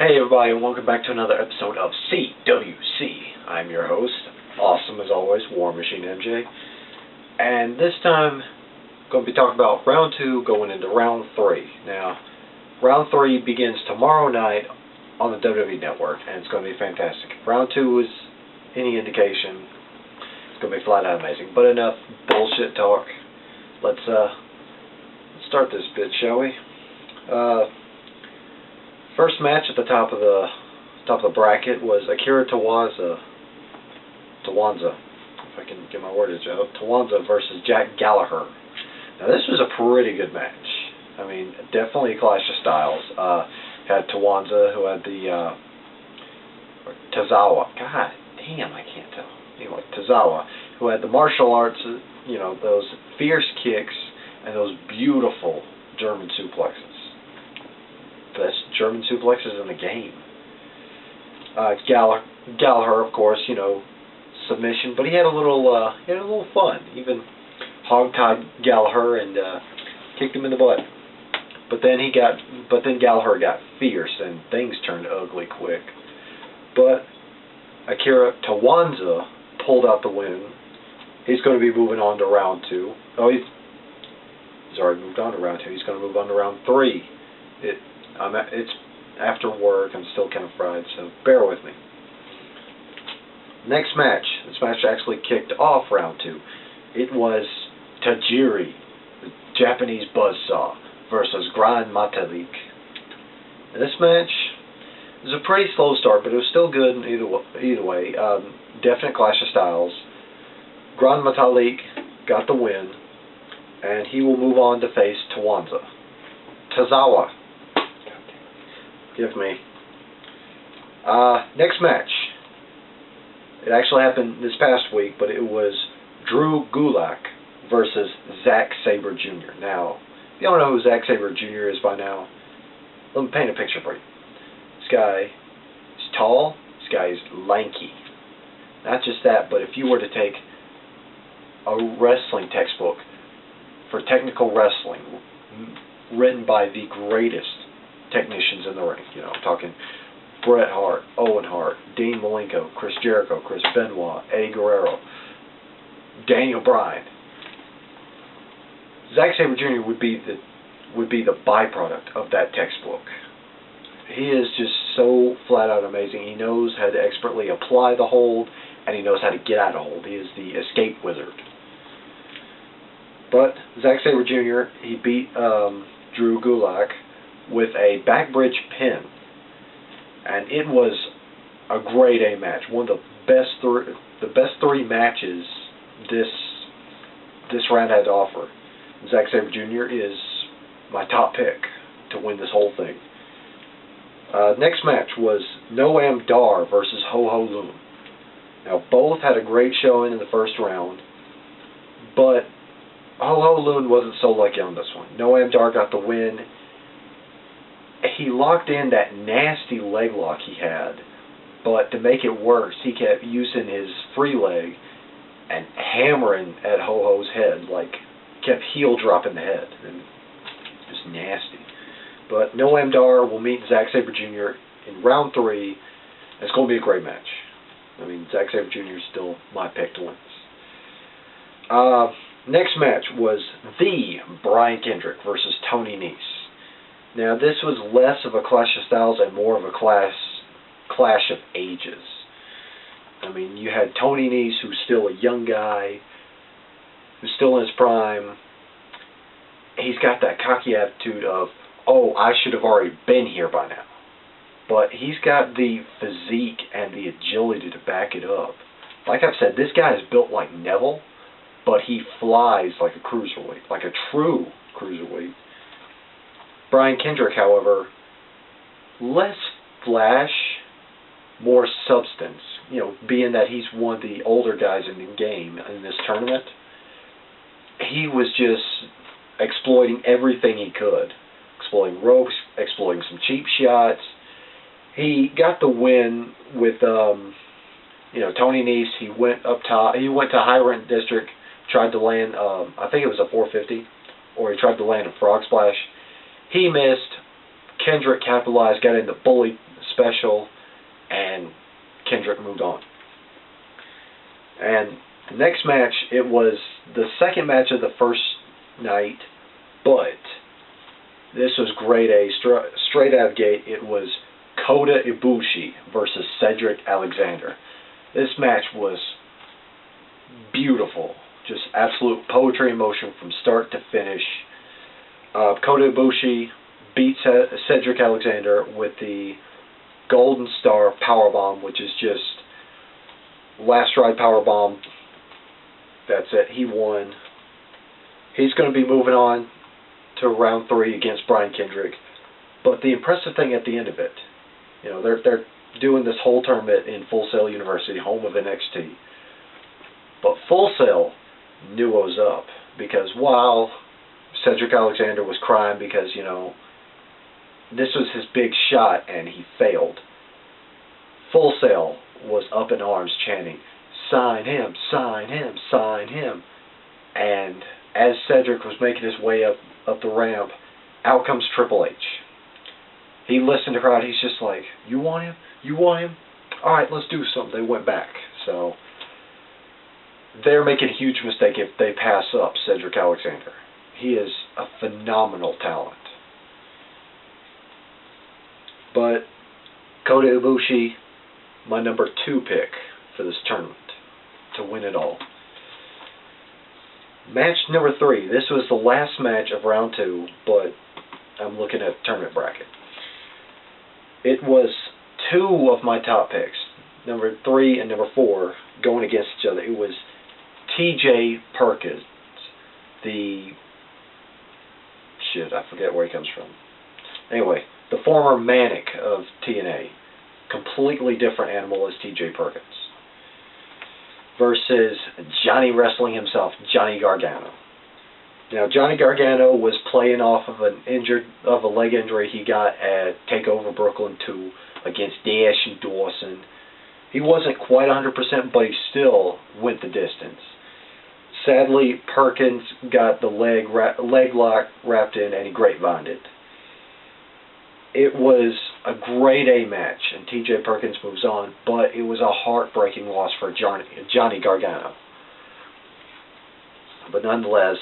Hey everybody, and welcome back to another episode of CWC. I'm your host, awesome as always, War Machine MJ. And this time, I'm going to be talking about round 2 going into round 3. Now, round 3 begins tomorrow night on the WWE Network, and it's going to be fantastic. Round 2 is any indication, it's going to be flat out amazing. But enough bullshit talk. Let's start this bit, shall we? First match at the top of the bracket was Akira Tawanza, if I can get my wordage out, Tawanza versus Jack Gallagher. Now this was a pretty good match. I mean, definitely a clash of styles. Had Tawanza, who had the Tozawa. God damn, I can't tell. Anyway, Tozawa, who had the martial arts, you know, those fierce kicks and those beautiful German suplexes. Best German suplexes in the game. Gallagher, of course, you know, submission, but he had a little fun. Even hogtied Gallagher and kicked him in the butt. But then Gallagher got fierce and things turned ugly quick. But Akira Tawanza pulled out the win. He's going to be moving on to round 2. Oh, he's already moved on to round 2. He's going to move on to round 3. It's after work. I'm still kind of fried, so bear with me. Next match. This match actually kicked off round 2. It was Tajiri, the Japanese buzzsaw, versus Gran Metalik. And this match was a pretty slow start, but it was still good either way. Definite clash of styles. Gran Metalik got the win, and he will move on to face Tozawa. Give me. Next match. It actually happened this past week, but it was Drew Gulak versus Zack Sabre Jr. Now, if you don't know who Zack Sabre Jr. is by now, let me paint a picture for you. This guy is tall. This guy is lanky. Not just that, but if you were to take a wrestling textbook for technical wrestling, written by the greatest technicians in the ring, you know, I'm talking Bret Hart, Owen Hart, Dean Malenko, Chris Jericho, Chris Benoit, Eddie Guerrero, Daniel Bryan. Zack Sabre Jr. would be the byproduct of that textbook. He is just so flat out amazing. He knows how to expertly apply the hold, and he knows how to get out of hold. He is the escape wizard. But Zack Sabre Jr., he beat Drew Gulak with a backbridge pin, and it was a grade A match, one of the best three matches this round had to offer. Zack Sabre Jr. is my top pick to win this whole thing. Next match was Noam Dar versus Ho Ho Lun. Now both had a great showing in the first round, but Ho Ho Lun wasn't so lucky on this one. Noam Dar got the win. He locked in that nasty leg lock he had, but to make it worse, he kept using his free leg and hammering at Ho Ho's head, like kept heel dropping the head, and just nasty. But Noam Dar will meet Zack Sabre Jr. in round 3. And it's going to be a great match. I mean, Zack Sabre Jr. is still my pick to win this. Next match was the Brian Kendrick versus Tony Nese. Now, this was less of a clash of styles and more of a clash of ages. I mean, you had Tony Nese, who's still a young guy, who's still in his prime. He's got that cocky attitude of, oh, I should have already been here by now. But he's got the physique and the agility to back it up. Like I've said, this guy is built like Neville, but he flies like a cruiserweight, like a true cruiserweight. Brian Kendrick, however, less flash, more substance. You know, being that he's one of the older guys in the game in this tournament, he was just exploiting everything he could. Exploiting ropes, exploiting some cheap shots. He got the win with, you know, Tony Nese. He went up top. He went to High Rent District, tried to land, I think it was a 450, or he tried to land a frog splash. He missed. Kendrick capitalized, got in the bully special, and Kendrick moved on. And the next match, it was the second match of the first night, but this was grade A, straight out of the gate. It was Kota Ibushi versus Cedric Alexander. This match was beautiful, just absolute poetry in motion from start to finish. Kota Ibushi beats Cedric Alexander with the Golden Star Powerbomb, which is just last ride powerbomb. That's it. He won. He's going to be moving on to round 3 against Brian Kendrick. But the impressive thing at the end of it, you know, they're doing this whole tournament in Full Sail University, home of NXT. But Full Sail knew what was up, because while Cedric Alexander was crying because, you know, this was his big shot and he failed, Full Sail was up in arms chanting, "Sign him, sign him, sign him." And as Cedric was making his way up the ramp, out comes Triple H. He listened to the crowd. He's just like, "You want him? You want him? All right, let's do something." They went back. So they're making a huge mistake if they pass up Cedric Alexander. He is a phenomenal talent. But Kota Ibushi, my number 2 pick for this tournament to win it all. Match number 3. This was the last match of round 2, but I'm looking at the tournament bracket. It was 2 of my top picks, number 3 and number 4, going against each other. It was TJ Perkins, I forget where he comes from. Anyway, the former Manic of TNA, completely different animal as TJ Perkins, versus Johnny Wrestling himself, Johnny Gargano. Now, Johnny Gargano was playing off of a leg injury he got at TakeOver Brooklyn 2 against Dash and Dawson. He wasn't quite 100%, but he still went the distance. Sadly, Perkins got the leg lock wrapped in, and he grapevined it. It was a grade A match, and TJ Perkins moves on, but it was a heartbreaking loss for Johnny Gargano. But nonetheless,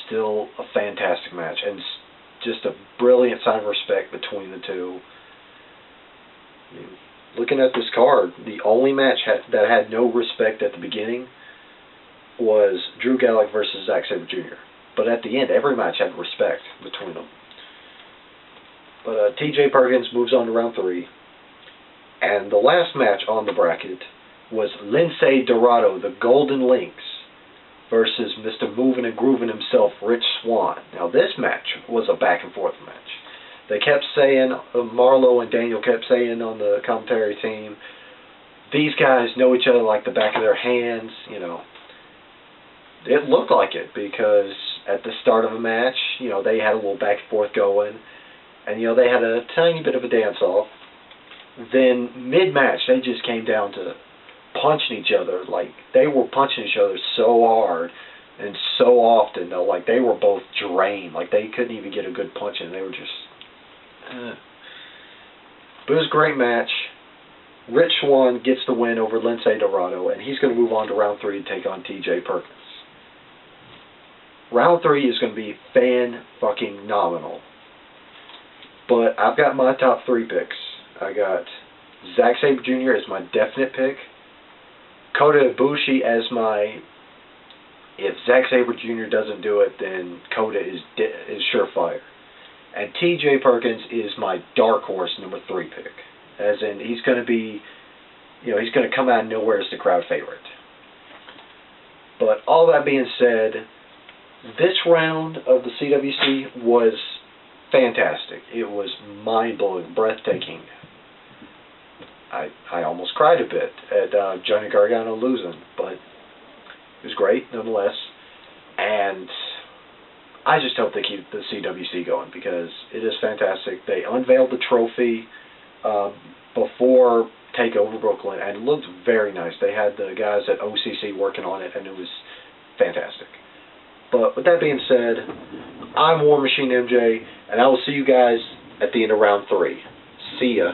still a fantastic match, and just a brilliant sign of respect between the two. I mean, looking at this card, the only match that had no respect at the beginning was Drew Gulak versus Zack Sabre Jr. But at the end, every match had respect between them. But TJ Perkins moves on to round 3. And the last match on the bracket was Lince Dorado, the Golden Lynx, versus Mr. Moving and Grooving himself, Rich Swann. Now, this match was a back-and-forth match. They kept saying, Marlo and Daniel kept saying on the commentary team, these guys know each other like the back of their hands, you know. It looked like it, because at the start of a match, you know, they had a little back and forth going, and, you know, they had a tiny bit of a dance-off. Then, mid-match, they just came down to punching each other. Like, they were punching each other so hard and so often, though, like, they were both drained. Like, they couldn't even get a good punch in. They were just... But it was a great match. Rich Swann gets the win over Lince Dorado, and he's going to move on to round 3 to take on TJ Perkins. Round 3 is going to be fan-fucking-nominal. But I've got my top 3 picks. I got Zack Sabre Jr. as my definite pick. Kota Ibushi as my... If Zack Sabre Jr. doesn't do it, then Kota is surefire. And TJ Perkins is my dark horse number 3 pick. As in, he's going to be... You know, he's going to come out of nowhere as the crowd favorite. But all that being said, this round of the CWC was fantastic. It was mind-blowing, breathtaking. I almost cried a bit at Johnny Gargano losing, but it was great nonetheless. And I just hope they keep the CWC going, because it is fantastic. They unveiled the trophy before TakeOver Brooklyn, and it looked very nice. They had the guys at OCC working on it, and it was fantastic. But with that being said, I'm War Machine MJ, and I will see you guys at the end of round 3. See ya.